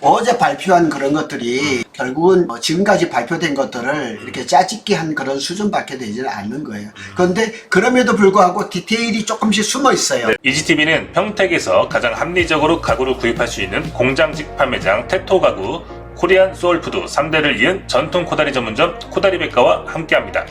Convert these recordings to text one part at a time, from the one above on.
어제 발표한 그런 것들이 결국은 지금까지 발표된 것들을 이렇게 짜집기 한 그런 수준밖에 되지는 않는 거예요. 그런데 그럼에도 불구하고 디테일이 조금씩 숨어 있어요. 네, 이지티비는 평택에서 가장 합리적으로 가구를 구입할 수 있는 공장직 판매장 테토가구, 코리안 소울푸드 3대를 이은 전통 코다리 전문점 코다리백과와 함께합니다.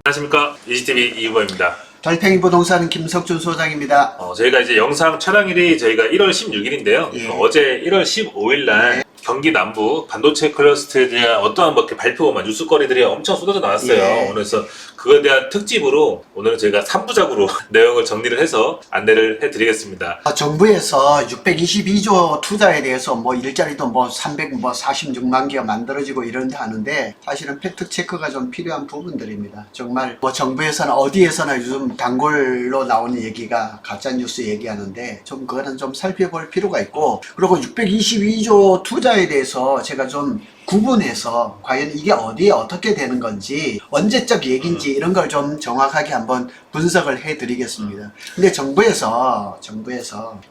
안녕하십니까, 이지티비 이유범입니다. 달팽이 부동산 김석준 소장입니다. 저희가 이제 영상 촬영일이 저희가 1월 16일인데요. 예. 어제 1월 15일 날 경기 남부 반도체 클러스터에 대한 어떠한 뭐 이렇게 발표만 뉴스거리들이 엄청 쏟아져 나왔어요. 예. 그래서 그거에 대한 특집으로 오늘은 저희가 3부작으로 내용을 정리를 해서 안내를 해드리겠습니다. 정부에서 622조 투자에 대해서 뭐 일자리도 뭐 346만 개가 만들어지고 이런데 하는데 사실은 팩트 체크가 좀 필요한 부분들입니다. 정말 뭐 정부에서나 어디에서나 요즘 단골로 나오는 얘기가 가짜 뉴스 얘기하는데 좀 그거는 좀 살펴볼 필요가 있고, 그리고 622조 투자에 대해서 제가 좀 구분해서 과연 이게 어디에 어떻게 되는 건지 언제적 얘기인지 이런 걸 좀 정확하게 한번 분석을 해 드리겠습니다. 근데 정부에서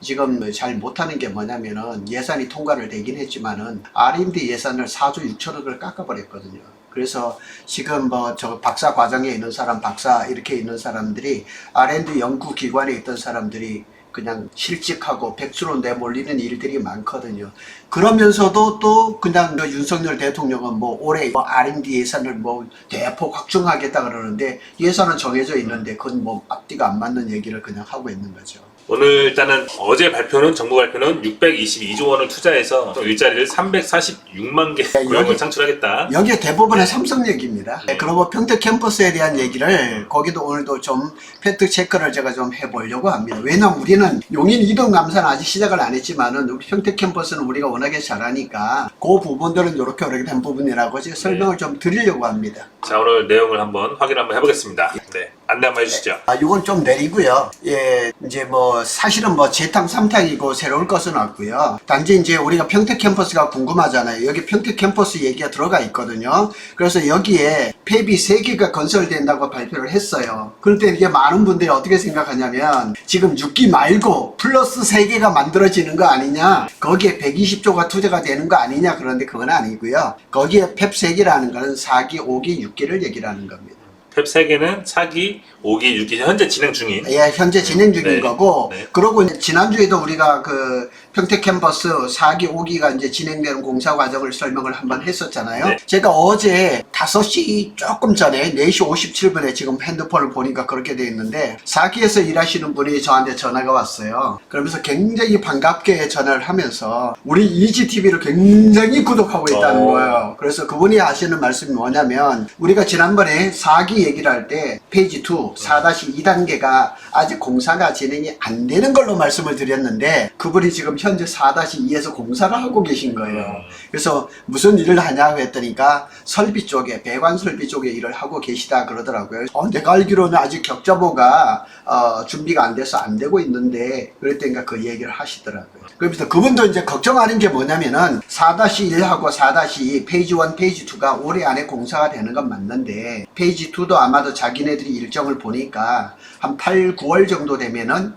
지금 잘 못하는 게 뭐냐면은 예산이 통과를 되긴 했지만은 R&D 예산을 4조 6천억을 깎아버렸거든요. 그래서 지금 뭐 저 박사 과정에 있는 사람, 박사 이렇게 있는 사람들이 R&D 연구기관에 있던 사람들이 그냥 실직하고 백수로 내몰리는 일들이 많거든요. 그러면서도 또 그냥 윤석열 대통령은 뭐 올해 R&D 예산을 뭐 대폭 확충하겠다 그러는데 예산은 정해져 있는데 그건 뭐 앞뒤가 안 맞는 얘기를 그냥 하고 있는 거죠. 오늘 일단은 어제 발표는 정부 발표는 622조 원을 투자해서 일자리를 346만 개 고용을 창출하겠다. 여기에 대부분의 삼성 얘기입니다. 그리고 평택 캠퍼스에 대한 얘기를 거기도 오늘도 좀 팩트 체크를 제가 좀 해보려고 합니다. 왜냐면 우리는 용인 이동 감사는 아직 시작을 안 했지만은 우리 평택 캠퍼스는 우리가 워낙에 잘하니까 그 부분들은 이렇게 된 부분이라고 제가 설명을 좀 드리려고 합니다. 자, 오늘 내용을 한번 확인 한번 해보겠습니다. 네, 안내 한번 해주시죠. 이건 좀 내리고요. 예, 이제 뭐 사실은 뭐 재탕 3탕이고 새로울 것은 없고요. 단지 이제 우리가 평택 캠퍼스가 궁금하잖아요. 여기 평택 캠퍼스 얘기가 들어가 있거든요. 그래서 여기에 폐비 3개가 건설된다고 발표를 했어요. 그런데 이게 많은 분들이 어떻게 생각하냐면 지금 6기 말고 플러스 3개가 만들어지는 거 아니냐, 거기에 120조가 투자가 되는 거 아니냐. 그런데 그건 아니고요. 거기에 펩 3개라는 거는 4기, 5기, 6기를 얘기를 하는 겁니다. 펩 3개는 4기, 5기, 6기 현재 진행 중인. 예, 현재 진행 중인 네. 거고, 네. 그러고 이제 지난주에도 우리가 그 평택 캠퍼스 4기, 5기가 이제 진행되는 공사 과정을 설명을 한번 했었잖아요. 네. 제가 어제 5시 조금 전에 4시 57분에 지금 핸드폰을 보니까 그렇게 돼 있는데 4기에서 일하시는 분이 저한테 전화가 왔어요. 그러면서 굉장히 반갑게 전화를 하면서 우리 이지TV를 굉장히 구독하고 있다는 거예요. 그래서 그분이 하시는 말씀이 뭐냐면, 우리가 지난번에 4기 얘기를 할 때 페이지 2 4-2단계가 아직 공사가 진행이 안 되는 걸로 말씀을 드렸는데 그분이 지금 현재 4-2에서 공사를 하고 계신 거예요. 그래서 무슨 일을 하냐고 했더니까 설비 쪽에, 배관 설비 쪽에 일을 하고 계시다 그러더라고요. 내가 알기로는 아직 격자보가 준비가 안 돼서 안 되고 있는데 그랬더니까 그 얘기를 하시더라고요. 그래서 그분도 이제 걱정하는 게 뭐냐면은 4-1하고 4-2 페이지 1, 페이지 2가 올해 안에 공사가 되는 건 맞는데 페이지 2도 아마도 자기네들이 일정을 보니까 한 8, 9월 정도 되면은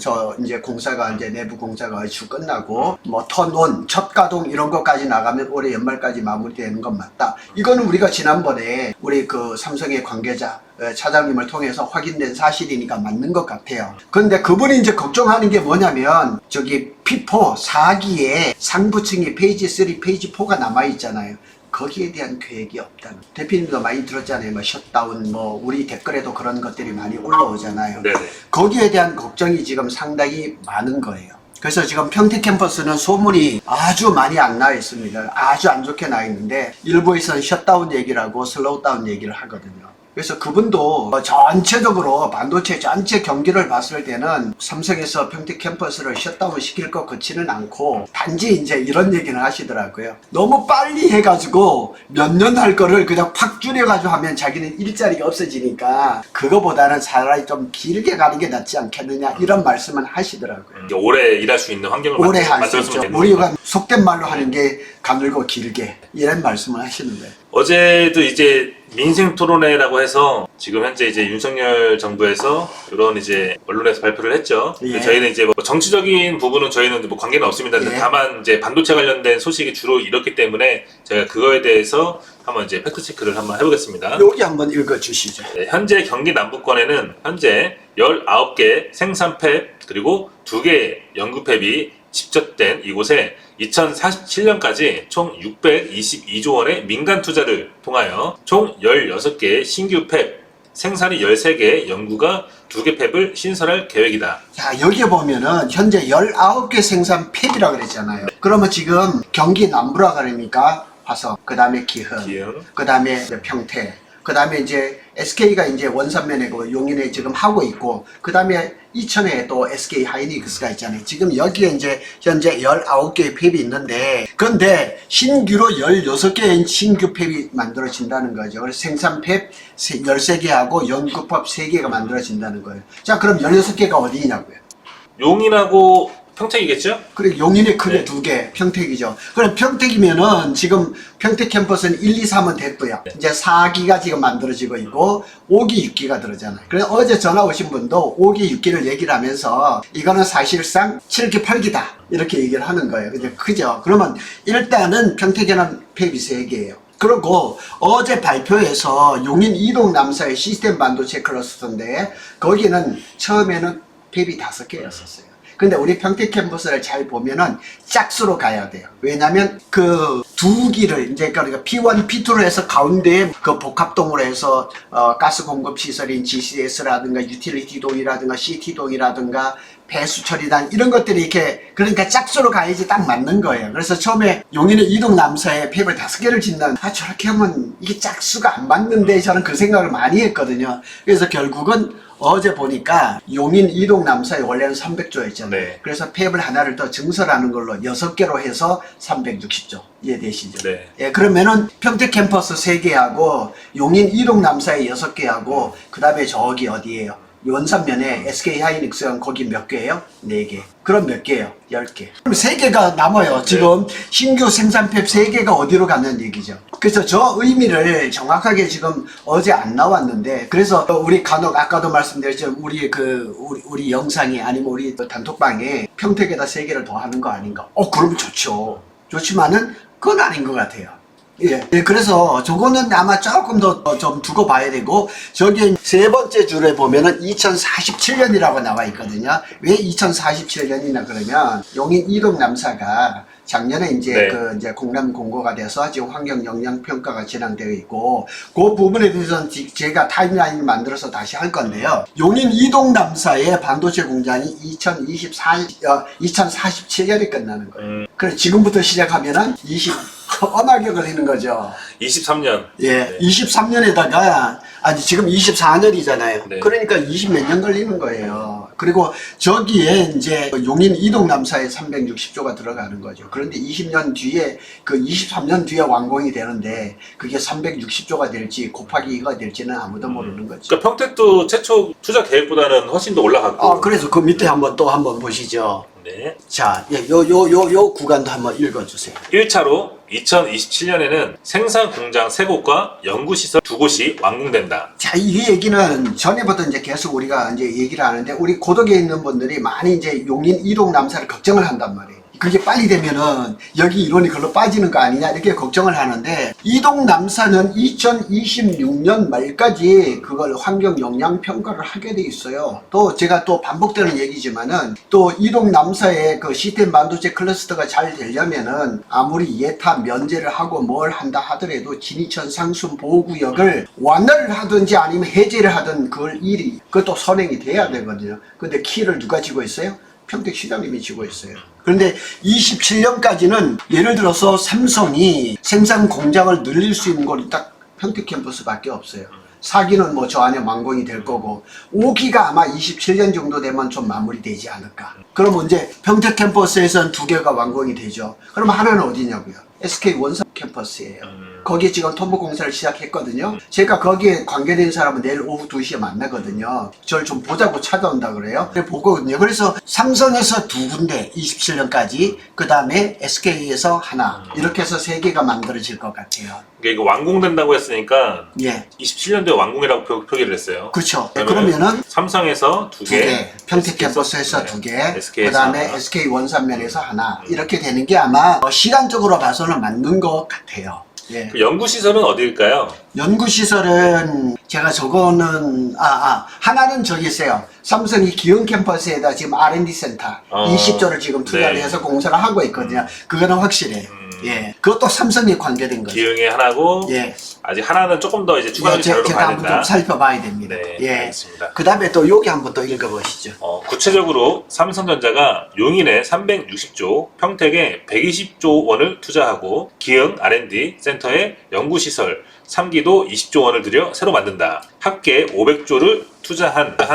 저 이제 공사가 이제 내부 공사가 얼추 끝나고 뭐 턴온, 첫 가동 이런 것까지 나가면 올해 연말까지 마무리되는 건 맞다. 이거는 우리가 지난번에 우리 그 삼성의 관계자 차장님을 통해서 확인된 사실이니까 맞는 것 같아요. 그런데 그분이 이제 걱정하는 게 뭐냐면 저기 P4 4기에 상부층이 페이지 3, 페이지 4가 남아 있잖아요. 거기에 대한 계획이 없다는. 대표님도 많이 들었잖아요. 뭐 셧다운, 뭐 우리 댓글에도 그런 것들이 많이 올라오잖아요. 네네. 거기에 대한 걱정이 지금 상당히 많은 거예요. 그래서 지금 평택 캠퍼스는 소문이 아주 많이 안 나 있습니다. 아주 안 좋게 나 있는데 일부에서는 셧다운 얘기를 하고 슬로우 다운 얘기를 하거든요. 그래서 그분도 전체적으로 반도체 전체 경기를 봤을 때는 삼성에서 평택 캠퍼스를 셧다운 시킬 것 같지는 않고 단지 이제 이런 얘기를 하시더라고요. 너무 빨리 해가지고 몇 년 할 거를 그냥 팍 줄여가지고 하면 자기는 일자리가 없어지니까 그거보다는 차라리 좀 길게 가는 게 낫지 않겠느냐 이런 말씀을 하시더라고요. 오래 일할 수 있는 환경을 오래 할 수 있죠. 되는 우리가 속된 말로 하는 게 가늘고 길게 이런 말씀을 하시는 거예요. 어제도 이제 민생 토론회라고 해서 지금 현재 이제 윤석열 정부에서 이런 이제 언론에서 발표를 했죠. 근데 예. 저희는 이제 뭐 정치적인 부분은 저희는 뭐 관계는 없습니다. 근데 예. 다만 이제 반도체 관련된 소식이 주로 이렇기 때문에 제가 그거에 대해서 한번 이제 팩트 체크를 한번 해보겠습니다. 여기 한번 읽어주시죠. 네, 현재 경기 남부권에는 현재 19개 생산 팹 그리고 2개의 연구 팹이 집적된 이곳에 2047년까지 총 622조 원의 민간 투자를 통하여 총 16개의 신규 팹, 생산이 13개, 연구가 2개 팹을 신설할 계획이다. 자, 여기 보면은 현재 19개 생산 팹이라고 그랬잖아요. 그러면 지금 경기 남부라 그러니까 화성, 그 다음에 기흥, 그 다음에 평택, 그 다음에 이제 SK가 이제 원산면에 그 용인에 지금 하고 있고, 그 다음에 이천에 또 SK 하이닉스가 있잖아요. 지금 여기에 이제 현재 19개의 팹이 있는데, 그런데 신규로 16개의 신규 팹이 만들어진다는 거죠. 그래서 생산 팹 13개하고 연구 팹 3개가 만들어진다는 거예요. 자, 그럼 16개가 어디 있냐고요? 용인하고 평택이겠죠? 그리고 용인에 크게 네. 2개, 평택이죠. 그럼 평택이면은 지금 평택 캠퍼스는 1, 2, 3은 됐고요. 네. 이제 4기가 지금 만들어지고 있고 5기, 6기가 들어잖아요. 그래서 어제 전화 오신 분도 5기, 6기를 얘기를 하면서 이거는 사실상 7기, 8기다 이렇게 얘기를 하는 거예요. 그죠? 그러면 일단은 평택에는 팹이 3개예요. 그리고 어제 발표에서 용인 이동 남사의 시스템 반도체 클러스터인데 거기는 처음에는 팹이 5개였었어요. 근데 우리 평택 캠퍼스를 잘 보면은 짝수로 가야 돼요. 왜냐면 그 2기를 이제 그러니까 P1, P2로 해서 가운데에 그 복합동으로 해서 가스 공급 시설인 GCS라든가 유틸리티 동이라든가 CT 동이라든가 배수 처리단 이런 것들이 이렇게 그러니까 짝수로 가야지 딱 맞는 거예요. 그래서 처음에 용인의 이동 남사에 팹을 5개를 짓는 저렇게 하면 이게 짝수가 안 맞는데 저는 그 생각을 많이 했거든요. 그래서 결국은 어제 보니까 용인 이동 남사에 원래는 300조였잖아요. 네. 그래서 팹을 하나를 더 증설하는 걸로 6개로 해서 360조 이해되시죠? 네. 예, 그러면은 평택 캠퍼스 3개하고 용인 이동 남사에 6개하고 그 다음에 저기 어디에요? 원산면에 SK 하이닉스는 거기 몇 개예요? 4개. 그럼 몇 개예요? 10개. 그럼 3개가 남아요. 지금 신규 생산 팹 3개가 어디로 가는 얘기죠. 그래서 저 의미를 정확하게 지금 어제 안 나왔는데, 그래서 우리 간혹 아까도 말씀드렸죠. 우리 영상에 아니면 우리 단톡방에 평택에다 3개를 더 하는 거 아닌가? 그럼 좋죠. 좋지만은 그건 아닌 것 같아요. 예, 그래서 저거는 아마 조금 더 좀 두고 봐야 되고, 저기 세 번째 줄에 보면은 2047년이라고 나와 있거든요. 왜 2047년이나 그러면 용인 이동 남사가 작년에 이제 네. 이제 공람 공고가 돼서 지금 환경 영향 평가가 진행되어 있고, 그 부분에 대해서는 제가 타임라인을 만들어서 다시 할 건데요. 용인 이동 남사의 반도체 공장이 2047년에 끝나는 거예요. 그래서 지금부터 시작하면은 엄하게 걸리는 거죠. 23년. 예, 네. 23년에다가 아니 지금 24년이잖아요. 네. 그러니까 20 몇 년 걸리는 거예요. 그리고 저기에 이제 용인 이동 남사에 360조가 들어가는 거죠. 그런데 20년 뒤에 그 23년 뒤에 완공이 되는데 그게 360조가 될지 곱하기 2가 될지는 아무도 모르는 거죠. 그러니까 평택도 최초 투자 계획보다는 훨씬 더 올라갔고. 그래서 그 밑에 한번 보시죠. 네. 자, 요 구간도 한번 읽어주세요. 1차로 2027년에는 생산 공장 3곳과 연구시설 2곳이 완공된다. 자, 이 얘기는 전에부터 이제 계속 우리가 이제 얘기를 하는데, 우리 고덕에 있는 분들이 많이 이제 용인 이동 남사를 걱정을 한단 말이에요. 그게 빨리 되면은 여기 이론이 글로 빠지는 거 아니냐 이렇게 걱정을 하는데, 이동 남사는 2026년 말까지 그걸 환경 영향 평가를 하게 돼 있어요. 또 제가 또 반복되는 얘기지만은 또 이동 남사의 그 시스템 반도체 클러스터가 잘 되려면은 아무리 예타 면제를 하고 뭘 한다 하더라도 진이천 상순 보호구역을 완화를 하든지 아니면 해제를 하든 그것도 선행이 돼야 되거든요. 근데 키를 누가 쥐고 있어요? 평택시장님이 쥐고 있어요. 그런데 27년까지는 예를 들어서 삼성이 생산 공장을 늘릴 수 있는 곳이 딱 평택 캠퍼스밖에 없어요. 4기는 뭐 저 안에 완공이 될 거고, 5기가 아마 27년 정도 되면 좀 마무리되지 않을까. 그럼 이제 평택 캠퍼스에서는 2개가 완공이 되죠. 그럼 하나는 어디냐고요? SK 원산 캠퍼스예요. 거기 지금 토목 공사를 시작했거든요. 제가 거기에 관계된 사람은 내일 오후 2시에 만나거든요. 저를 좀 보자고 찾아온다 그래요. 그래 보거든요. 그래서 삼성에서 2군데 27년까지, 그 다음에 SK에서 하나, 이렇게 해서 3개가 만들어질 것 같아요. 이거 완공된다고 했으니까 예. 27년도에 완공이라고 표기를 했어요. 그렇죠. 그러면은 삼성에서 2개, 평택 캠퍼스에서 2개, SK에서 그 다음에 하나. SK 원산면에서 하나, 이렇게 되는 게 아마 시간적으로 봐서는 맞는 것 같아요. 예. 그 연구시설은 어디일까요? 연구시설은 제가 저거는 하나는 저기 있어요. 삼성이 기흥 캠퍼스에다 지금 R&D 센터 20조를 지금 투자를 네. 해서 공사를 하고 있거든요. 그거는 확실해요. 예. 그것도 삼성이 관계된 거죠. 기흥에 하나고 예. 아직 하나는 조금 더 이제 추가적인 자료로 제가 봐야 한번 된다. 좀 살펴봐야 됩니다. 네, 예. 알겠습니다. 그 다음에 또 여기 한번 또 읽어보시죠. 구체적으로 삼성전자가 용인에 360조, 평택에 120조 원을 투자하고 기흥 R&D 센터에 연구시설 3기도 20조 원을 들여 새로 만든다. 합계 500조를 투자한다.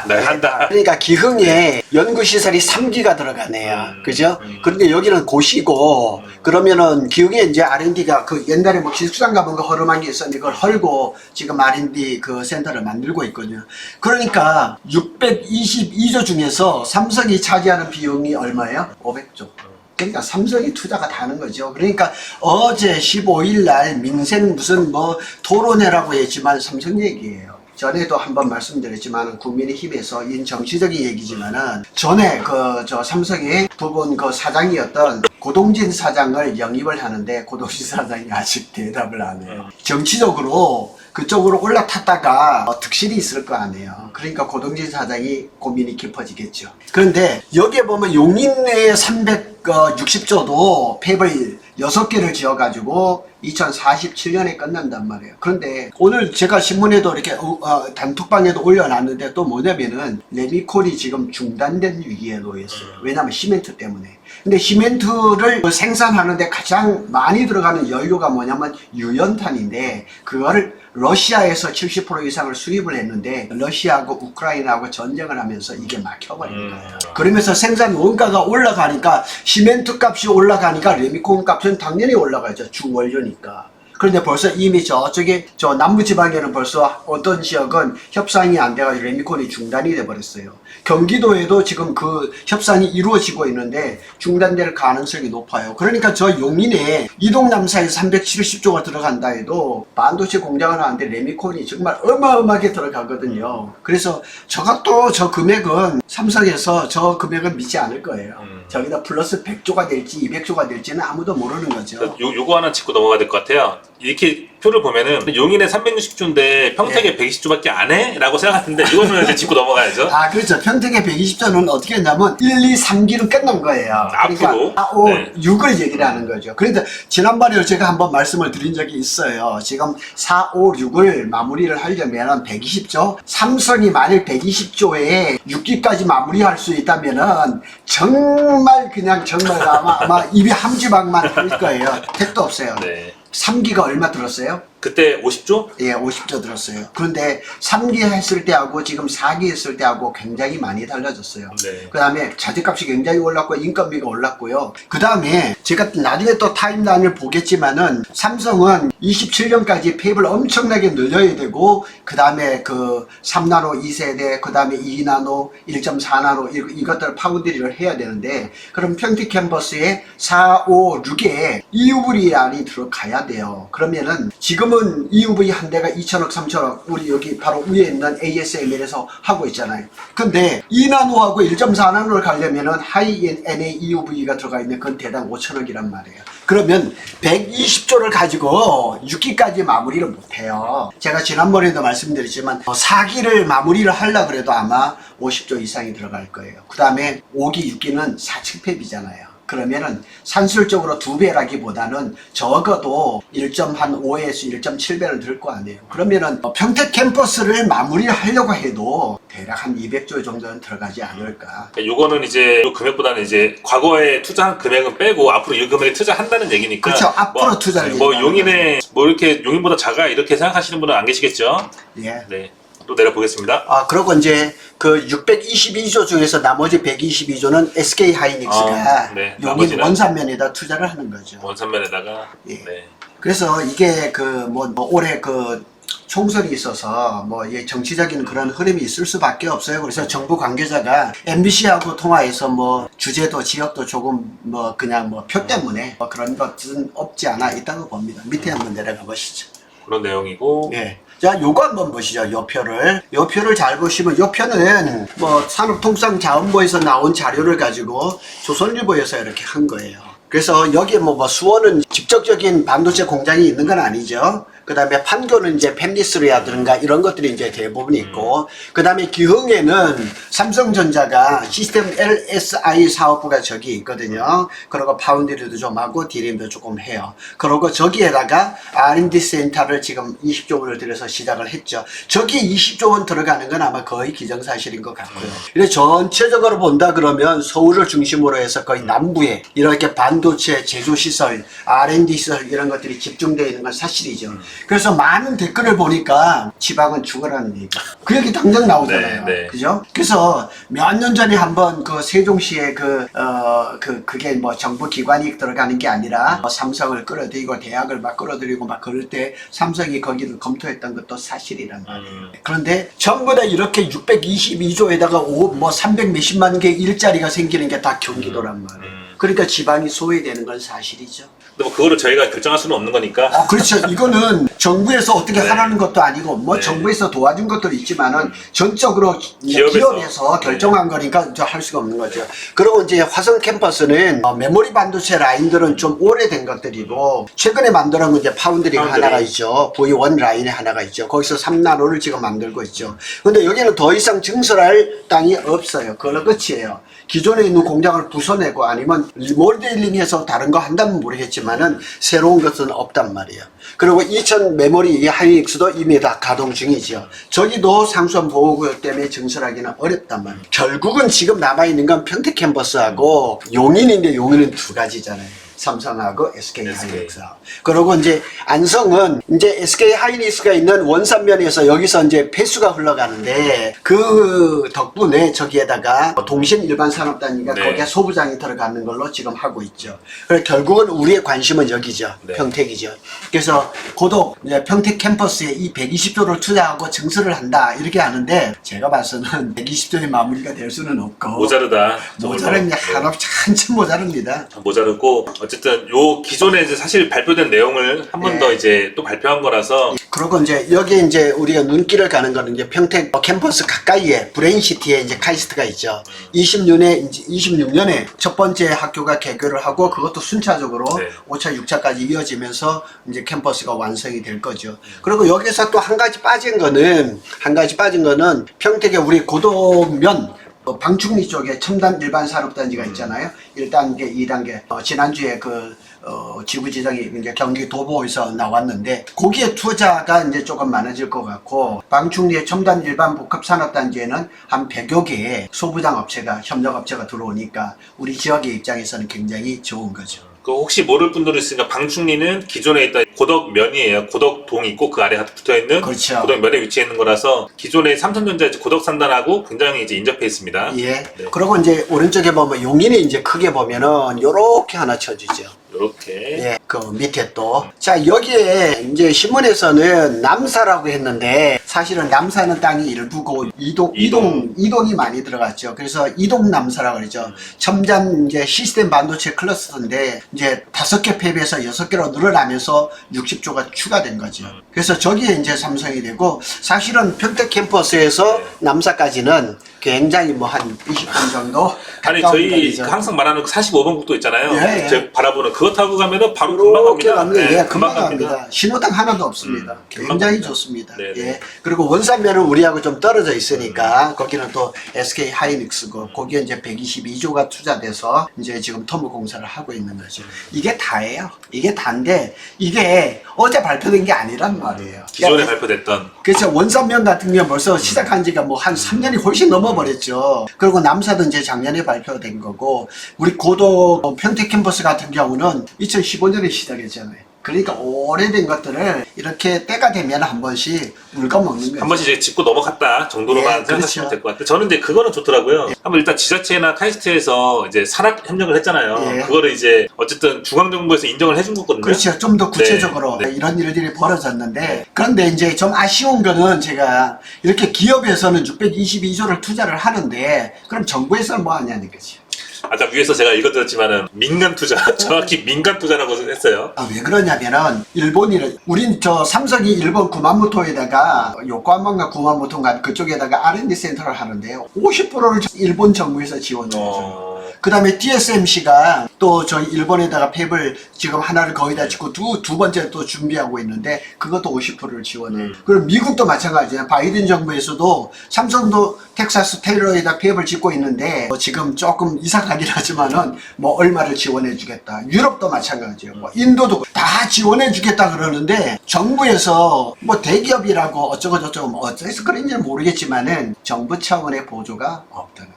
네, 한다. 그러니까 기흥에 연구시설이 3기가 들어가네요. 그죠? 그런데 여기는 고시고, 그러면은 기흥에 이제 R&D가 그 옛날에 뭐 기숙상 가본 거 허름한 게 있었는데 그걸 헐고 지금 R&D 그 센터를 만들고 있거든요. 그러니까 622조 중에서 삼성이 차지하는 비용이 얼마예요? 500조. 그러니까 삼성이 투자가 다는 거죠. 그러니까 어제 15일 날 민생 무슨 뭐 토론회라고 했지만 삼성 얘기예요. 전에도 한번 말씀드렸지만 국민의힘에서 이 정치적인 얘기지만은 전에 저 삼성의 부분 그 사장이었던 고동진 사장을 영입을 하는데 고동진 사장이 아직 대답을 안 해요. 정치적으로 그쪽으로 올라탔다가 득실이 있을 거 아니에요. 그러니까 고동진 사장이 고민이 깊어지겠죠. 그런데 여기에 보면 용인 내에 360조도 폐벌 6개를 지어가지고 2047년에 끝난단 말이에요. 그런데 오늘 제가 신문에도 이렇게 단톡방에도 올려놨는데 또 뭐냐면은 레미콜이 지금 중단된 위기에 놓였어요. 왜냐하면 시멘트 때문에. 근데 시멘트를 생산하는데 가장 많이 들어가는 연료가 뭐냐면 유연탄인데 그거를 러시아에서 70% 이상을 수입을 했는데 러시아하고 우크라이나하고 전쟁을 하면서 이게 막혀버린 거예요. 그러면서 생산 원가가 올라가니까 시멘트 값이 올라가니까 레미콘 값은 당연히 올라가죠. 주원료니까. 그런데 벌써 이미 저쪽에 저 남부지방에는 벌써 어떤 지역은 협상이 안 돼가지고 레미콘이 중단이 돼버렸어요. 경기도에도 지금 그 협상이 이루어지고 있는데 중단될 가능성이 높아요. 그러니까 저 용인에 이동남사에 370조가 들어간다 해도 반도체 공장을 하는데 레미콘이 정말 어마어마하게 들어가거든요. 그래서 저것도 저 금액은 삼성에서 저 금액은 믿지 않을 거예요. 저기다 플러스 100조가 될지 200조가 될지는 아무도 모르는 거죠. 요거 하나 짚고 넘어가야 될 것 같아요. 이렇게 표를 보면은 용인에 360조인데 평택에 120조밖에 안 해? 라고 생각하는데 이거는 이제 짚고 넘어가야죠. 그렇죠. 평택에 120조는 어떻게 했냐면 1, 2, 3기로 끝난 거예요. 앞으로. 그러니까 4, 5, 6을 얘기를 하는 거죠. 그런데 지난번에 제가 한번 말씀을 드린 적이 있어요. 지금 4, 5, 6을 마무리를 하려면 120조, 삼성이 만일 120조에 6기까지 마무리할 수 있다면은 정말 아마 입이 함지박만 할 거예요. 택도 없어요. 네. 3기가 얼마 들었어요? 그때 50조? 예, 50조 들었어요. 그런데 3기 했을 때하고 지금 4기 했을 때하고 굉장히 많이 달라졌어요. 네. 그 다음에 자재값이 굉장히 올랐고 인건비가 올랐고요. 그 다음에 제가 나중에 또 타임라인을 보겠지만은 삼성은 27년까지 폐입을 엄청나게 늘려야 되고 그 다음에 그 3나노 2세대 그 다음에 2나노 1.4나노 이것들 파운드리를 해야 되는데 그럼 평택 캠퍼스에 4, 5, 6에 EUV란이 들어가야 돼요. 그러면은 지금은 EUV 한 대가 2천억, 3천억, 우리 여기 바로 위에 있는 ASML에서 하고 있잖아요. 근데 2나노하고 1.4나노를 가려면은 하이 NA EUV가 들어가 있는 건 대당 5천억이란 말이에요. 그러면 120조를 가지고 6기까지 마무리를 못해요. 제가 지난번에도 말씀드렸지만 4기를 마무리를 하려고 그래도 아마 50조 이상이 들어갈 거예요. 그 다음에 5기, 6기는 4층 폐비잖아요. 그러면은 산술적으로 2배라기보다는 적어도 1.5에서 1.7배는 들 거 아니에요. 그러면은 평택 캠퍼스를 마무리를 하려고 해도 대략 한 200조 정도는 들어가지 않을까. 요거는 이제 요 금액보다는 이제 과거에 투자한 금액은 빼고 앞으로 이 금액에 투자한다는 얘기니까. 그렇죠. 앞으로 투자를 용인에 뭐 이렇게 용인보다 작아 이렇게 생각하시는 분은 안 계시겠죠? 예. 네. 또 내려보겠습니다. 그리고 이제 그 622조 중에서 나머지 122조는 SK 하이닉스가 네. 용인 나머지는 원산면에다 투자를 하는 거죠. 원산면에다가. 예. 네. 그래서 이게 올해 총선이 있어서 정치적인 그런 흐름이 있을 수밖에 없어요. 그래서 정부 관계자가 MBC하고 통화해서 주제도 지역도 조금 그냥 표 때문에 그런 것은 없지 않아 있다고 봅니다. 밑에 한번 내려가 보시죠. 그런 내용이고. 예. 자, 요거 한번 보시죠. 요 표를. 요 표를 잘 보시면, 요 표는 산업통상자원부에서 나온 자료를 가지고 조선일보에서 이렇게 한 거예요. 그래서 여기에 수원은 직접적인 반도체 공장이 있는 건 아니죠. 그 다음에 판교는 이제 팹리스라든가 이런 것들이 이제 대부분 있고, 그 다음에 기흥에는 삼성전자가 시스템 LSI 사업부가 저기 있거든요. 그리고 파운드리도 좀 하고 디램도 조금 해요. 그리고 저기에다가 R&D 센터를 지금 20조 원을 들여서 시작을 했죠. 저기에 20조 원 들어가는 건 아마 거의 기정사실인 것 같고요. 그래서 전체적으로 본다 그러면 서울을 중심으로 해서 거의 남부에 이렇게 반도체 제조시설, R&D 시설 이런 것들이 집중되어 있는 건 사실이죠. 그래서 많은 댓글을 보니까 지방은 죽어라는 얘기. 그 얘기 당장 나오잖아요. 네, 네. 그죠? 그래서 몇 년 전에 한번 세종시에 그게 정부 기관이 들어가는 게 아니라 삼성을 끌어들이고 대학을 막 끌어들이고 막 그럴 때 삼성이 거기를 검토했던 것도 사실이란 말이에요. 그런데 전부 다 이렇게 622조에다가 300 몇십만 개 일자리가 생기는 게 다 경기도란 말이에요. 그러니까 지방이 소외되는 건 사실이죠. 근데 그거를 저희가 결정할 수는 없는 거니까. 그렇죠. 이거는 정부에서 어떻게 네. 하라는 것도 아니고 네. 정부에서 도와준 것도 있지만은 전적으로 기업에서 결정한 거니까 할 수가 없는 거죠. 그리고 이제 화성 캠퍼스는 메모리 반도체 라인들은 좀 오래된 것들이고 최근에 만들어 놓은 이제 파운드리가 하나가 있죠. V1 라인에 하나가 있죠. 거기서 3나노를 지금 만들고 있죠. 근데 여기는 더 이상 증설할 땅이 없어요. 그걸로 끝이에요. 기존에 있는 공장을 부숴내고 아니면 리모델링해서 다른 거 한다면 모르겠지만은 새로운 것은 없단 말이에요. 그리고 2000 메모리 하이닉스도 이미 다 가동 중이죠. 저기도 상수원 보호구역 때문에 증설하기는 어렵단 말이에요. 결국은 지금 남아있는 건 평택 캠퍼스하고 용인인데 용인은 두 가지잖아요. 삼성하고 SK 하이닉스하고. 그리고 이제 안성은 이제 SK 하이닉스가 있는 원산면에서 여기서 이제 폐수가 흘러가는데 그 덕분에 저기에다가 동신 일반 산업단위가 네. 거기에 소부장이 들어가는 걸로 지금 하고 있죠. 그래서 결국은 우리의 관심은 여기죠. 네. 평택이죠. 그래서 고독 이제 평택 캠퍼스에 이 120조를 투자하고 증설을 한다 이렇게 하는데 제가 봐서는 120조의 마무리가 될 수는 없고 모자르다. 모자른 게 하나 한참 모자릅니다. 모자르고 어쨌든 요 기존에 이제 사실 발표된 내용을 한 번 더 이제 또 발표한 거라서. 그리고 이제 여기 이제 우리가 눈길을 가는 거는 이제 평택 캠퍼스 가까이에 브레인시티에 이제 카이스트가 있죠. 26년에 첫 번째 학교가 개교를 하고 그것도 순차적으로 네. 5차, 6차까지 이어지면서 이제 캠퍼스가 완성이 될 거죠. 그리고 여기서 또 한 가지 빠진 거는 평택에 우리 고도면 방충리 쪽에 첨단 일반 산업단지가 있잖아요. 1단계, 2단계. 지난주에 지구 지정이 이제 경기 도보에서 나왔는데 거기에 투자가 이제 조금 많아질 것 같고 방충리의 첨단 일반 복합 산업단지에는 한 100여 개의 소부장 업체가 협력 업체가 들어오니까 우리 지역의 입장에서는 굉장히 좋은 거죠. 그 혹시 모를 분들이 있으니까 방충리는 기존에 있던 고덕면이에요. 고덕동이 있고 그 아래 붙어있는 그렇죠. 고덕면에 위치해 있는 거라서 기존의 삼성전자 고덕산단하고 굉장히 이제 인접해 있습니다. 예. 네. 그리고 이제 오른쪽에 보면 용인이 이제 크게 보면은 요렇게 하나 쳐주죠. 이렇게. 예, 그 밑에 또. 자, 여기에 이제 신문에서는 남사라고 했는데 사실은 남사는 땅이 일부고 이동이 많이 들어갔죠. 그래서 이동 남사라고 그러죠. 첨단 이제 시스템 반도체 클러스터인데 이제 5개 폐비해서 6개로 늘어나면서 60조가 추가된 거죠. 그래서 저기에 이제 삼성이 되고 사실은 평택 캠퍼스에서 남사까지는 굉장히 한 20분 정도 아니 가까운 저희 거리죠. 항상 말하는 45번 국도 있잖아요. 예, 예. 제가 바라보는 그거 타고 가면은 바로 금방 이렇게 갑니다. 갑니다. 네, 예, 금방 갑니다. 신호등 하나도 없습니다. 금방 굉장히 갑니다. 좋습니다. 네, 예. 네. 그리고 원산면은 우리하고 좀 떨어져 있으니까 거기는 또 SK 하이닉스고 거기에 이제 122조가 투자돼서 이제 지금 터무 공사를 하고 있는 거죠. 이게 다예요. 이게 다인데 이게 어제 발표된 게 아니란 말이에요. 기존에 그러니까 발표됐던. 그렇죠. 원산면 같은 경우 벌써 시작한 지가 한 3년이 훨씬 넘어버렸죠. 그리고 남사도 이제 작년에 발표된 거고, 우리 고도 평택 캠퍼스 같은 경우는 2015년에 시작했잖아요. 그러니까 오래된 것들을 이렇게 때가 되면 한 번씩 물건 먹는 거죠. 한 번씩 이제 짚고 넘어갔다 정도로만 예, 생각하시면 그렇죠. 될 것 같아요. 저는 이제 그거는 좋더라고요. 한번 일단 지자체나 카이스트에서 이제 산학 협력을 했잖아요. 예. 그거를 이제 어쨌든 중앙정부에서 인정을 해준 거거든요. 그렇죠. 좀 더 구체적으로 네, 네. 이런 일들이 벌어졌는데, 그런데 이제 좀 아쉬운 거는 제가 이렇게 기업에서는 622조를 투자를 하는데 그럼 정부에서는 뭐 하냐는 거지. 아까 위에서 제가 읽어드렸지만은 민간 투자, 정확히 민간 투자라고 했어요. 왜 그러냐면은 일본이 우린 저 삼성이 일본 구마모토에다가 요코하마인가 구마모토인가 그쪽에다가 R&D 센터를 하는데요. 50%를 일본 정부에서 지원을 해줘요. 그 다음에 TSMC가 또 저희 일본에다가 팹을 지금 하나를 거의 다 짓고 두 번째 또 준비하고 있는데 그것도 50%를 지원해요. 그리고 미국도 마찬가지예요. 바이든 정부에서도 삼성도 텍사스 테일러에다 팹을 짓고 있는데 지금 조금 이상하긴 하지만은 뭐 얼마를 지원해 주겠다. 유럽도 마찬가지예요. 뭐 인도도 다 지원해 주겠다 그러는데 정부에서 뭐 대기업이라고 어쩌고 저쩌고 뭐 어째서 그런지는 모르겠지만은 정부 차원의 보조가 없다는 거예요.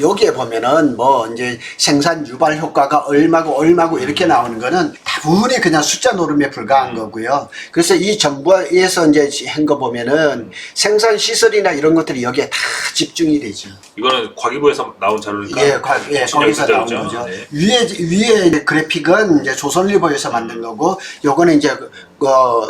여기에 보면은 뭐 이제 생산 유발 효과가 얼마고 이렇게 나오는 거는 다분히 그냥 숫자 노름에 불과한 거고요. 그래서 이 정부에서 이제 한 거 보면은 생산 시설이나 이런 것들이 여기에 다 집중이 되죠. 이거는 과기부에서 나온 자료니까. 예, 거기서 나온 자료죠. 거죠. 네. 위에 그래픽은 이제 조선일보에서 만든 거고, 요거는 이제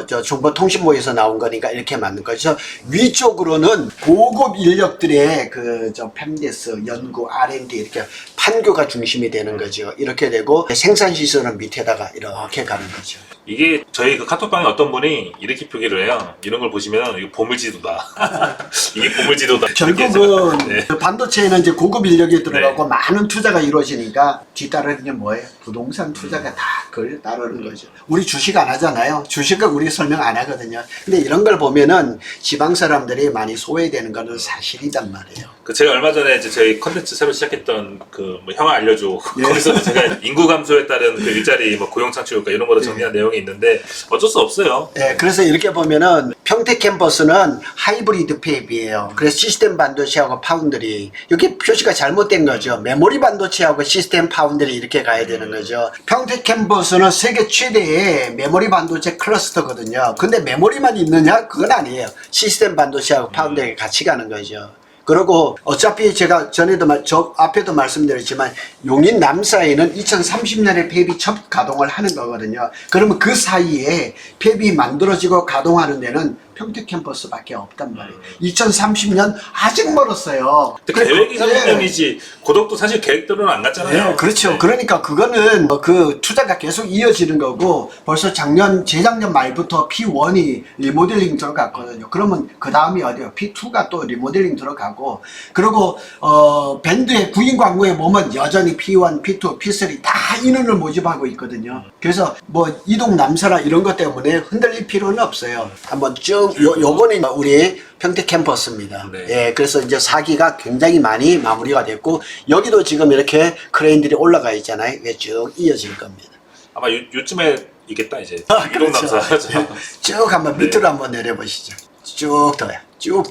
저 정보통신부에서 나온 거니까 이렇게 만든 거죠. 위쪽으로는 고급 인력들의 저 펜데스 연구 R&D 이렇게 판교가 중심이 되는 거죠. 이렇게 되고 생산 시설은 밑에다가 이렇게 가는 거죠. 이게 저희 그 카톡방에 어떤 분이 이렇게 표기를 해요. 이런 걸 보시면 이거 보물지도다. 이게 보물지도다. 결국은 네. 그 반도체에는 이제 고급 인력이 들어가고 많은 투자가 이루어지니까 뒤따르는 게 뭐예요? 부동산 투자가 다 그걸 따르는 거죠. 우리 주식 안 하잖아요. 주식은 우리 설명 안 하거든요. 근데 이런 걸 보면은 지방 사람들이 많이 소외되는 거는 사실이단 말이에요. 그 제가 얼마 전에 이제 저희 컨텐츠 새로 시작했던 그 뭐 형아 알려줘. 예. 거기서 제가 인구 감소에 따른 그 일자리 뭐 고용 창출 효과 이런 거를 정리한 내용이 있는데 어쩔 수 없어요. 네, 그래서 이렇게 보면은 평택 캠퍼스는 하이브리드 팹이에요. 그래서 시스템 반도체하고 파운드리 여기 표시가 잘못된 거죠. 메모리 반도체하고 시스템 파운드리 이렇게 가야 되는 거죠. 평택 캠퍼스는 세계 최대의 메모리 반도체 클러스터거든요. 근데 메모리만 있느냐? 그건 아니에요. 시스템 반도체하고 파운드리 같이 가는 거죠. 그리고 어차피 제가 저 앞에도 말씀드렸지만 용인 남사에는 2030년에 팹이 첫 가동을 하는 거거든요. 그러면 그 사이에 팹이 만들어지고 가동하는 데는 평택 캠퍼스밖에 없단 말이에요. 2030년 아직 멀었어요. 근데 계획이 30년이지 고덕도 사실 계획대로는 안 갔잖아요. 네, 그렇죠. 네. 그러니까 그거는 그 투자가 계속 이어지는 거고 벌써 재작년 말부터 P1이 리모델링 들어갔거든요. 그러면 그 다음이 어디요? P2가 또 리모델링 들어가고 그리고 밴드의 구인 광고에 보면 여전히 P1, P2, P3 다 인원을 모집하고 있거든요. 그래서 뭐 이동 남사나 이런 것 때문에 흔들릴 필요는 없어요. 한번 쭉 요거는 우리 평택 캠퍼스입니다. 네. 예, 그래서 이제 4기가 굉장히 많이 마무리가 됐고 여기도 지금 이렇게 크레인들이 올라가 있잖아요. 이게 쭉 이어질 겁니다. 아마 요쯤에 있겠다 이제. 그렇죠. 이동남사. 쭉 한번 네. 밑으로 한번 내려보시죠. 쭉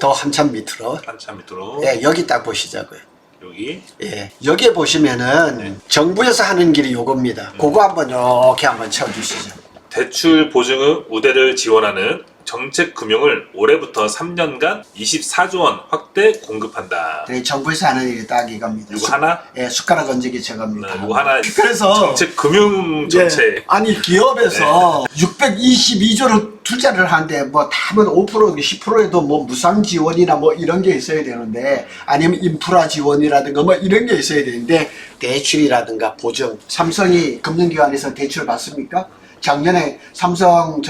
더 한참 밑으로. 한참 밑으로. 예, 여기 딱 보시자고요. 여기. 예, 여기에 보시면은 정부에서 하는 길이 요겁니다. 그거 한번 이렇게 한번 쳐주시죠. 대출 보증 우대를 지원하는 정책 금융을 올해부터 3년간 24조 원 확대 공급한다. 네, 정부에서 하는 일이 딱 이겁니다. 이거 하나? 예, 숟가락 얹기 저겁니다. 이거 하나. 그래서 정책 금융 정책. 예, 아니 기업에서 622조를 투자를 하는데 뭐 다면 5% 10%에도 뭐 무상 지원이나 뭐 이런 게 있어야 되는데 아니면 인프라 지원이라든가 뭐 이런 게 있어야 되는데 대출이라든가 보증 삼성이 금융기관에서 대출 받습니까? 작년에 삼성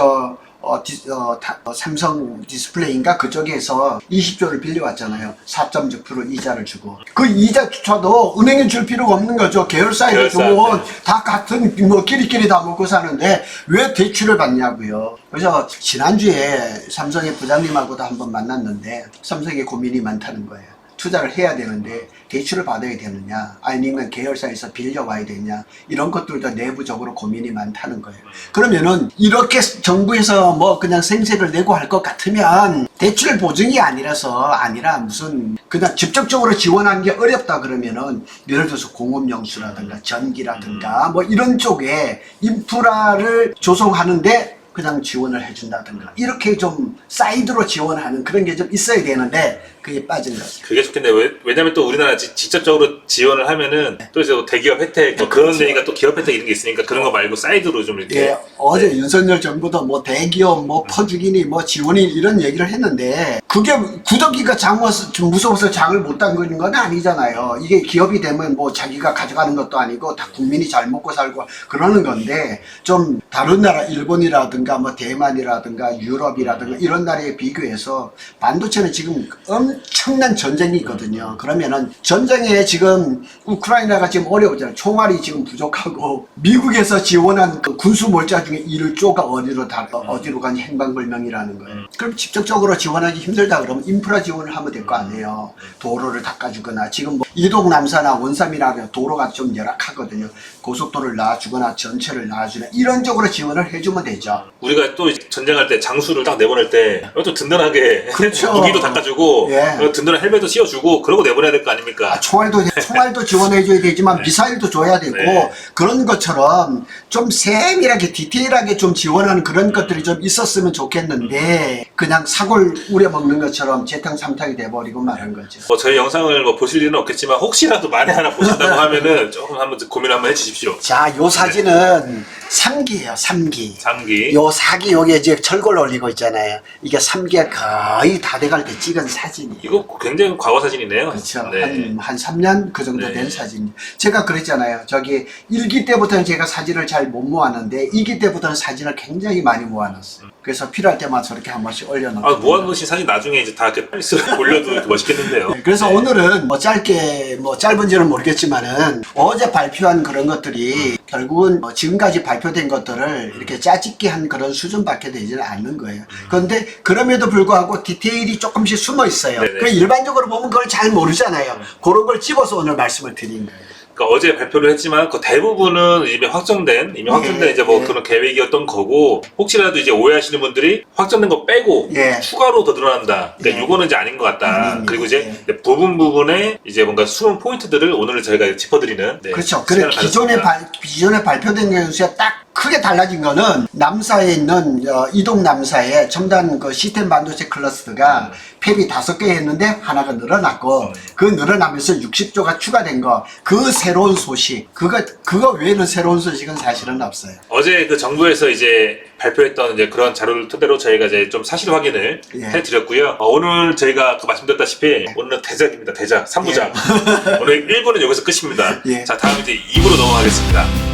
삼성 디스플레이인가 그쪽에서 20조를 빌려왔잖아요. 4.6% 이자를 주고 그 이자조차도 은행에 줄 필요가 없는 거죠. 계열사에 주면 다 같은 뭐 끼리끼리 다 먹고 사는데 왜 대출을 받냐고요. 그래서 지난주에 삼성의 부장님하고도 한번 만났는데 삼성에 고민이 많다는 거예요. 투자를 해야 되는데 대출을 받아야 되느냐 아니면 계열사에서 빌려와야 되냐 이런 것들도 내부적으로 고민이 많다는 거예요. 그러면은 이렇게 정부에서 뭐 그냥 생세를 내고 할 것 같으면 대출 보증이 아니라 무슨 그냥 직접적으로 지원하는 게 어렵다 그러면은 예를 들어서 공업용수라든가 전기라든가 뭐 이런 쪽에 인프라를 조성하는데 그냥 지원을 해준다든가 이렇게 좀 사이드로 지원하는 그런 게 좀 있어야 되는데 그게 빠진 거죠. 그게 좋겠네요. 왜냐면 또 우리나라 직접적으로 지원을 하면은 또 이제 대기업 혜택 뭐 그런 데니까 또 기업 혜택 이런 게 있으니까 그런 거 말고 사이드로 좀 이렇게. 예, 어제 윤석열 정부도 뭐 대기업 뭐 퍼주기니 뭐 지원이 이런 얘기를 했는데 그게 구더기가 좀 무서워서 장을 못 담그는 건 아니잖아요. 이게 기업이 되면 뭐 자기가 가져가는 것도 아니고 다 국민이 잘 먹고 살고 그러는 건데 좀 다른 나라 일본이라든가 뭐 대만이라든가 유럽이라든가 이런 나라에 비교해서 반도체는 지금 엄청난 전쟁이 있거든요. 그러면은 전쟁에 지금 우크라이나가 지금 어려우잖아요. 총알이 지금 부족하고 미국에서 지원한 그 군수 몰자 중에 1조가 어디로 간 행방불명이라는 거예요. 그럼 직접적으로 지원하기 힘들다 그러면 인프라 지원을 하면 될 거 아니에요. 도로를 닦아주거나 지금 뭐 이동 남사나 원삼이나 도로가 좀 열악하거든요. 고속도로를 놔주거나 전체를 놔주거나 이런 쪽으로 지원을 해주면 되죠. 우리가 또 전쟁할 때 장수를 딱 내보낼 때 또 든든하게 그렇죠. 무기도 닦아주고 예. 든든한 헬멧도 씌워주고 그러고 내보내야 될 거 아닙니까? 총알도 지원해줘야 되지만 네. 미사일도 줘야 되고 네. 그런 것처럼 좀 세밀하게 디테일하게 좀 지원하는 그런 것들이 좀 있었으면 좋겠는데 그냥 사골 우려먹는 것처럼 재탕삼탕이 돼버리고 말한 거죠. 뭐 저희 영상을 뭐 보실 일은 없겠지만 혹시라도 만에 하나 보신다고 하면은 조금 한번 고민 한번 해주십시오. 자, 요 사진은 3기예요, 3기. 3기. 요 4기 여기에 이제 철골 올리고 있잖아요. 이게 3기가 거의 다 돼갈 때 찍은 사진이에요. 이거 굉장히 과거 사진이네요. 그렇죠. 네. 한 3년 그 정도 네. 된 사진. 제가 그랬잖아요. 저기 1기 때부터는 제가 사진을 잘 못 모았는데 2기 때부터는 사진을 굉장히 많이 모아놨어요. 그래서 필요할 때마다 저렇게 한 번씩 올려놓고. 아, 모아놓으신 사진 나중에 이제 다 이렇게 페이스로 올려도 멋있겠는데요. 네, 그래서 네. 오늘은 뭐 짧은지는 모르겠지만은 어제 발표한 그런 것들이 결국은 뭐 지금까지 발표된 것들을 이렇게 짜집기 한 그런 수준밖에 되지는 않는 거예요. 그런데 그럼에도 불구하고 디테일이 조금씩 숨어 있어요. 네네. 그 일반적으로 보면 그걸 잘 모르잖아요. 그런 걸 집어서 오늘 말씀을 드린 거예요. 그러니까 어제 발표를 했지만 그 대부분은 이미 확정된 이제 뭐 예. 그런 계획이었던 거고 혹시라도 이제 오해하시는 분들이 확정된 거 빼고 예. 추가로 더 늘어난다. 그러니까 예. 요거는 이제 아닌 것 같다. 아닙니다. 그리고 이제 예. 부분에 이제 뭔가 숨은 포인트들을 오늘 저희가 짚어드리는. 네, 그렇죠. 그래 시간을 가졌습니다. 기존에 발표된 것에 딱 크게 달라진 거는 남사에 있는 이동 남사의 첨단 그 시스템 반도체 클러스터가 팹이 5개 했는데 하나가 늘어났고 그 늘어나면서 60조가 추가된 거 그 새로운 소식 그거 외에는 새로운 소식은 사실은 없어요. 어제 그 정부에서 이제 발표했던 이제 그런 자료를 토대로 저희가 이제 좀 사실 확인을 예. 해드렸고요. 오늘 저희가 아까 말씀드렸다시피 오늘은 대작입니다. 대작 3부작. 오늘 1부는 여기서 끝입니다. 예. 자, 다음 이제 2부로 넘어가겠습니다.